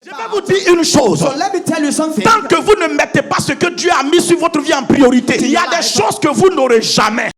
Je vais vous dire une chose. So let me tell you something. Tant que vous ne mettez pas ce que Dieu a mis sur votre vie en priorité, il y a des choses que vous n'aurez jamais.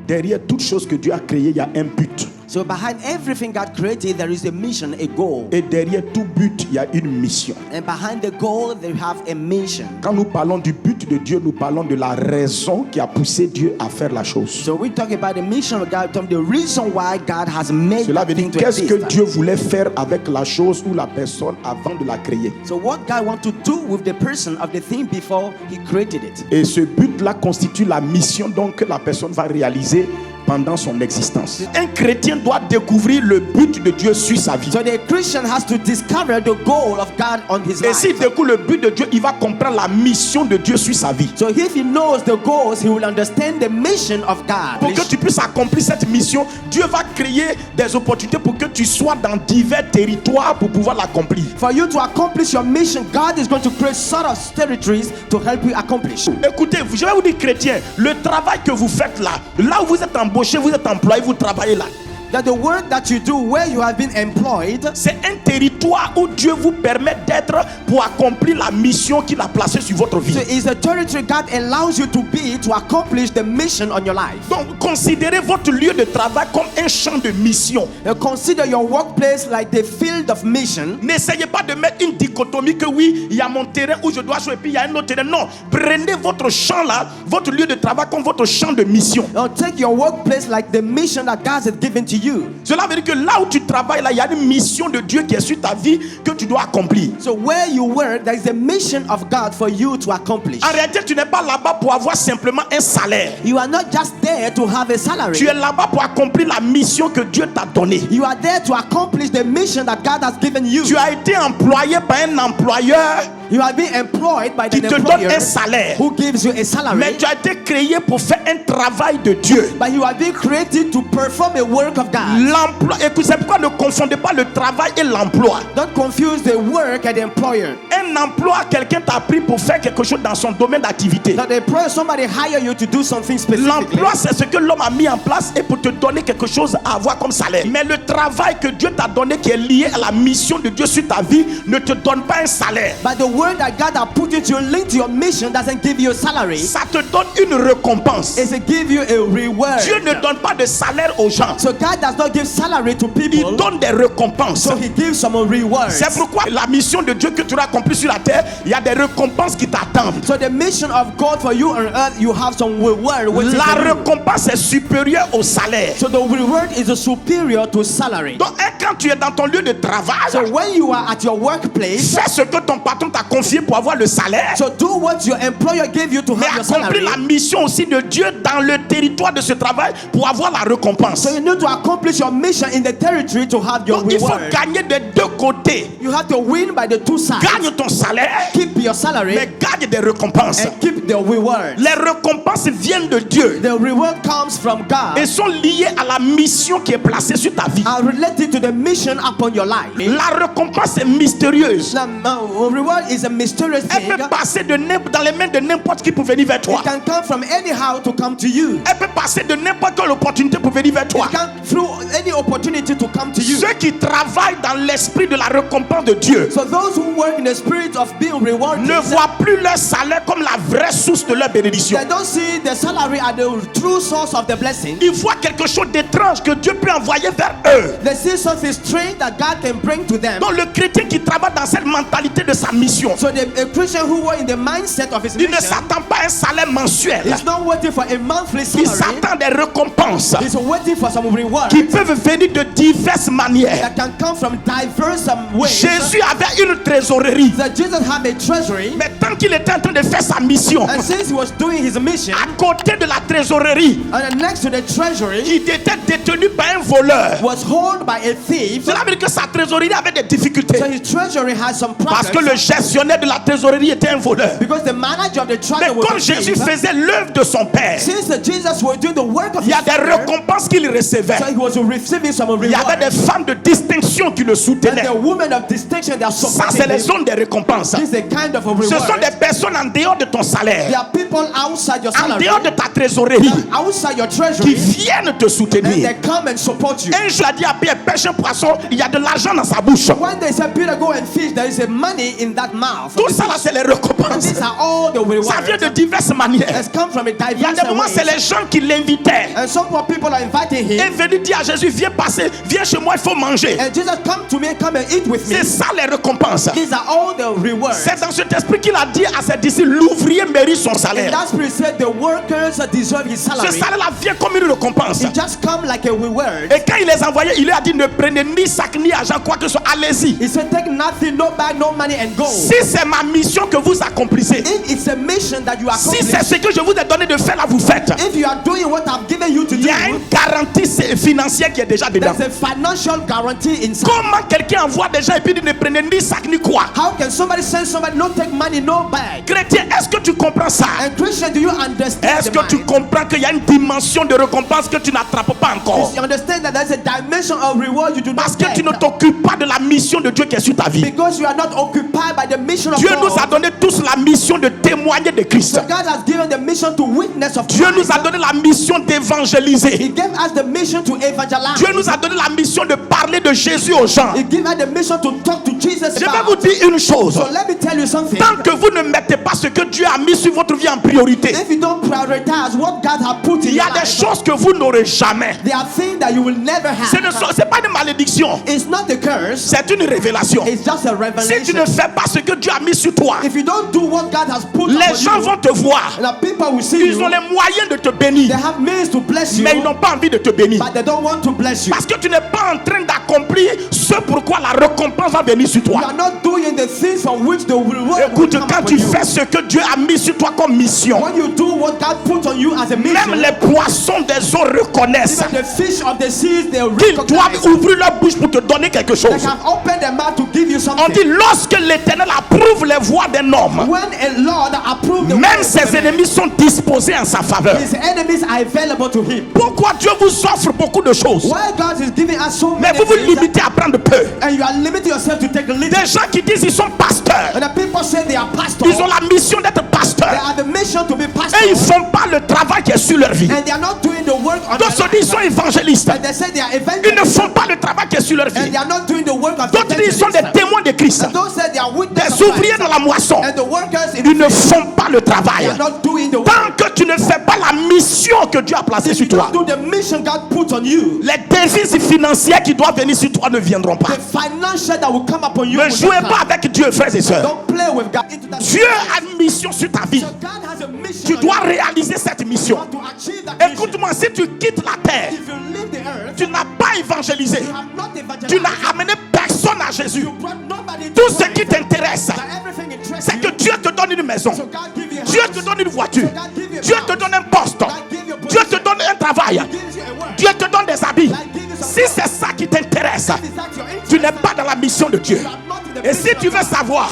Derrière toute chose que Dieu a créée, il y a un but. So behind everything God created, there is a mission, a goal. Et derrière tout but, il y a une mission. And behind the goal, they have a mission. Quand nous parlons du but de Dieu, nous parlons de la raison qui a poussé Dieu à faire la chose. So we talk about the mission of God, the reason why God has made Cela veut that dire thing to qu'est-ce que exist. Dieu voulait faire avec la chose ou la personne avant de la créer. So what God wants to do with the person of the thing before He created it. Et ce but-là constitue la mission donc que la personne va réaliser pendant son existence. Un chrétien doit découvrir le but de Dieu sur sa vie. So the Christian has to discover the goal of God on his Et life. s'il découvre le but de Dieu, il va comprendre la mission de Dieu sur sa vie. So if he knows the goals, he will understand the mission of God. Pour que tu puisses accomplir cette mission, Dieu va créer des opportunités pour que tu sois dans divers territoires pour pouvoir l'accomplir. For you to accomplish your mission, God is going to create sort of territories to help you accomplish. Écoutez, je vais vous dire, chrétiens, le travail que vous faites là où vous êtes embauché, vous êtes employé, vous travaillez là. That the work that you do where you have been employed, c'est un territoire où Dieu vous permet d'être pour accomplir la mission qu'il a placée sur votre vie. so it's a territory God allows you to be to accomplish the mission on your life. Donc, considérez votre lieu de travail comme un champ de mission. Consider your workplace like the field of mission. N'essayez pas de mettre une dichotomie que oui, il y a mon terrain où je dois jouer et puis il y a un autre terrain. Non, prenez votre champ là, votre lieu de travail comme votre champ de mission. Now take your workplace like the mission that God has given to you. Cela veut dire que là où tu travailles, là, il y a une mission de Dieu qui est sur ta vie que tu dois accomplir. So where you work, there is a mission of God for you to accomplish. En réalité, tu n'es pas là-bas pour avoir simplement un salaire. You are not just there to have a salary. Tu es là-bas pour accomplir la mission que Dieu t'a donnée. You are there to accomplish the mission that God has given you. Tu as été employé par un employeur You have been employed by qui the te donne employer un salaire. who gives you a salary. Mais tu as été créé pour faire un travail de Dieu. But you have been created to perform a work of God. L'emploi, et c'est pourquoi ne confondez pas le travail et l'emploi. Don't confuse the work and the employer. Un emploi, quelqu'un t'a pris pour faire quelque chose dans son domaine d'activité. That the employer, somebody hire you to do something specific. L'emploi, c'est ce que l'homme a mis en place et pour te donner quelque chose à avoir comme salaire. Mais le travail que Dieu t'a donné qui est lié à la mission de Dieu sur ta vie ne te donne pas un salaire. But the word that God has put into your link to your mission doesn't give you a salary. Ça te donne une récompense. It's to give you a reward. Dieu ne donne pas de salaire aux gens. So God does not give salary to people. Il donne des récompenses. So He gives some rewards. C'est pourquoi la mission de Dieu que tu as accomplie sur la terre, il y a des récompenses qui t'attendent. So the mission of God for you on earth, you have some reward. La récompense est supérieure au salaire. So the reward is superior to salary. Donc quand tu es dans ton lieu de travail, So when you are at your workplace, fais ce que ton patron t'a confié pour avoir le salaire. so do what your employer gave you to Mais have your accomplis salary. la mission aussi de Dieu dans le territoire de ce travail pour avoir la récompense. So you need to accomplish your mission in the territory to have your Donc il faut reward. gagner des deux côtés. You have to win by the two sides. Gagne ton salaire, Keep your salary mais gagne des récompenses. and keep the reward. Les récompenses viennent de Dieu The reward comes from God et sont liées à la mission qui est placée sur ta vie. and related to the mission upon your life. La récompense est mystérieuse. Now, reward is a mysterious Elle thing. peut passer dans les mains de n'importe qui pour venir vers toi. It can come from anyhow to come to you. Elle peut passer de n'importe quelle opportunité pour venir vers toi. It can through any opportunity to come to you. Ceux qui travaillent dans l'esprit de la récompense de Dieu So those who work in the spirit of being rewarded, ne voient plus leur salaire comme la vraie source de leur bénédiction. they don't see the salary as the true source of the blessing. Ils voient quelque chose d'étrange que Dieu peut envoyer vers eux. They see something strange that God can bring to them. Donc le chrétien qui travaille dans cette mentalité de sa mission, So a Christian who were in the mindset of his il ne mission s'attend pas à un salaire mensuel. is not waiting for a monthly Il salary. s'attend à des récompenses He's waiting for some reward qui peuvent venir de diverses manières. that can come from diverse ways. Jésus avait une trésorerie, That Jesus had a treasury, mais tant qu'il était en train de faire sa mission, and since he was doing his mission, à côté de la trésorerie, and next to the treasury il était détenu par un voleur. was held by a thief. Cela veut dire que sa trésorerie avait des difficultés So his treasury had some parce que problems le gestionnaire de la trésorerie était un voleur. because the manager of the Mais treasury was comme a Jésus thief. faisait l'œuvre de son Père, Since Jesus was doing the work of il y his a des Father, récompenses qu'il recevait. so he was receiving some Il y avait reward. des femmes de distinction qui le And soutenaient. the women of distinction that Ça, supported c'est les zones des récompenses. This is a kind of a Ce reward. sont des personnes en dehors de ton There salaire, are people outside your en salary, dehors de ta trésorerie, outside your qui treasury, viennent te and soutenir. they come and support you. Un jour, a dit à Pierre, pêche un poisson, il y a de l'argent dans sa bouche. When they say Peter, go and fish, there is a money in that mouth. Tout ça là, c'est les récompenses. These are all the rewards. Ça vient de diverses manières. Has come from a Il y a diverse des moments, c'est ways. les gens qui l'invitaient. And some people are inviting Et him. venu dire à Jésus, viens passer, viens chez moi, il faut manger. And Jesus, come to me, come and eat with me. C'est ça les récompenses. These are all the rewards. C'est dans cet esprit qu'il a dit à ses disciples, l'ouvrier mérite son And salaire. that spirit said the workers deserve his Ce salary. salaire-là vient comme une récompense. It just come like a reward. Et quand il les envoyait, il lui a dit, ne prenez ni sac ni argent, quoi que ce soit, allez-y. He said, take nothing, no bag, no money, and go. Si c'est ma mission que vous accomplissez, If it's a mission that you si accomplish, c'est ce que je vous ai donné de faire, là, vous faites. if you are doing what I've given you to Il do, y a une garantie financière qui est déjà dedans. there's a financial guarantee inside. Comment quelqu'un envoie des gens et puis dit ne prenez ni sac ni quoi? How can somebody send somebody no take money, no bag? Chrétien, est-ce que tu comprends ça? And Christian, do you understand Est-ce the que tu mind? comprends qu'il y a une dimension de récompense que tu n'attrapes pas encore? You understand that there's a dimension of reward you do Parce not que get tu ne t'occupes pas de la mission de Dieu qui est sur ta vie. because you are not occupied by the mission of Dieu nous a God. donné tous la mission de témoigner de Christ. So God has given the mission to witness of Dieu nous Christ. a donné la mission d'évangéliser. He gave us the mission to evangelize. Dieu nous a donné la mission de parler de Jésus aux gens. He gave us the mission to talk to Jesus Je vais about. vous dire une chose. So let me tell you something. Tant que vous ne mettez pas ce que Dieu a mis sur votre vie en priorité, If you don't prioritize what God has put in il y your a des life, choses que vous n'aurez jamais. there are things that you will never Ce have. n'est pas une malédiction, It's not a curse. c'est une révélation. It's just a Si tu revelation. ne fais pas ce que Dieu a mis sur toi, If you don't do what God has put les upon gens you, vont te voir. the people will see Ils you. ont les moyens de te They bénir, have means to bless you, mais ils n'ont pas envie de te bénir. but they don't want to bless you. Parce que tu n'es pas en train d'accomplir ce pourquoi la récompense va venir sur You toi. are not doing the things for which the reward will Écoute, come quand upon tu you. fais ce que Dieu a mis sur toi comme mission, When you do what God put on you as a même mission, les poissons des eaux reconnaissent even the fish of the seas, they qu'ils doivent recognize. ouvrir leur bouche pour te donner quelque They chose. can open their mouth to give you On something. dit lorsque l'Éternel approuve les voies d'un homme, When a Lord approves the même words ses of man, ennemis sont disposés en sa faveur. his enemies are available to him. Pourquoi Dieu vous offre beaucoup de choses, Why God is giving us so mais many vous vous things, limitez à prendre peu? and you are limiting yourself to take a little. Des gens qui disent ils sont pasteurs, And the people say they are pastors. ils ont la mission d'être They pasteurs, have the mission to be et ils pastors, ne font pas le travail qui est sur leur vie. and they are not doing the work on D'autres se their disent ils life. sont évangélistes, And they say they are ils ne evangelists, font pas le travail qui est sur leur and vie. they are not doing the work of D'autres disent ils sont des evangelists. témoins de Christ, And those say they are witnesses des of ouvriers Christ. dans la moisson, And the workers in ils the ne field, font pas le they travail. are not doing the work. Tant que tu ne fais pas la mission que Dieu a placée If sur you toi, don't do the mission God put on you, les devises financières qui doivent venir sur toi ne viendront pas. the financial that will come upon you Ne will jouez not pas come. avec Dieu, frères et sœurs. Don't play with God into that. Dieu a une mission sur ta vie. So God has a mission. Tu on dois you. réaliser cette mission. You have to achieve that mission. Écoute-moi, si tu quittes la terre, If you leave the earth, tu n'as pas évangélisé, you have not evangelized. tu n'as amené personne à Jésus. You brought nobody to Tout ce Christ. qui t'intéresse, That everything interests c'est que you. Dieu te donne une maison, So God give you a Dieu house. te donne une voiture, So God give you a Dieu house. te donne un poste, God give you a Dieu position. te donne un travail, He gives you a work. Dieu te donne des habits. God give you some Si c'est ça qui t'intéresse, Is that your interest? tu n'es pas dans la mission de Dieu. You are not in the Et si mission tu of veux God. savoir,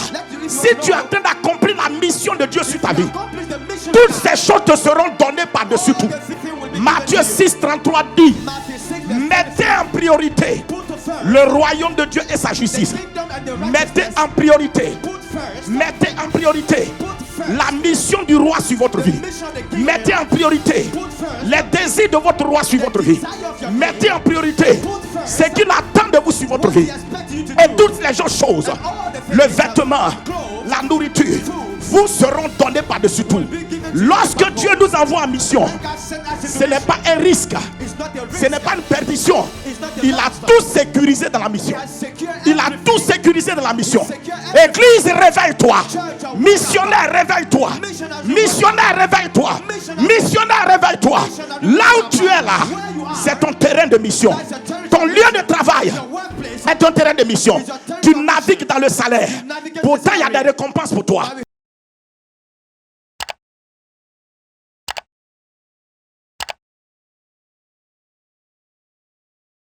si tu es en train d'accomplir la mission de Dieu sur ta vie, Accomplish the mission toutes of God. ces choses te seront données par-dessus tout. All the things will be Matthieu given to you. 6,33 dit, Matthew 6, verse mettez en priorité put first le royaume de Dieu et sa the justice. kingdom and the Mettez righteousness. en priorité, Put first mettez en priorité Put first la mission du roi sur votre vie. the mission of the king. Mettez en priorité Put first les désirs de votre roi sur votre vie. Mettez en priorité ce qu'il attend de vous sur votre what he vie. expects you to Et do. toutes les autres choses, All the things le that vêtement, clothes, la nourriture, vous seront donnés par-dessus tout. Lorsque Dieu nous envoie en mission, God sent us ce into n'est pas un risque, It's not a ce risk. n'est pas une perdition. It's not a Il a loss. tout sécurisé dans la mission. He has secured Il a everything. tout sécurisé dans la mission. Église, réveille-toi. Missionnaire, réveille-toi. Missionnaire, réveille-toi. Missionnaire, réveille-toi. Là où tu es là, c'est ton terrain de mission. Ton lieu de travail Your workplace. est ton terrain de mission. Tu navigues dans le salaire. Pourtant, il y a des récompenses pour toi.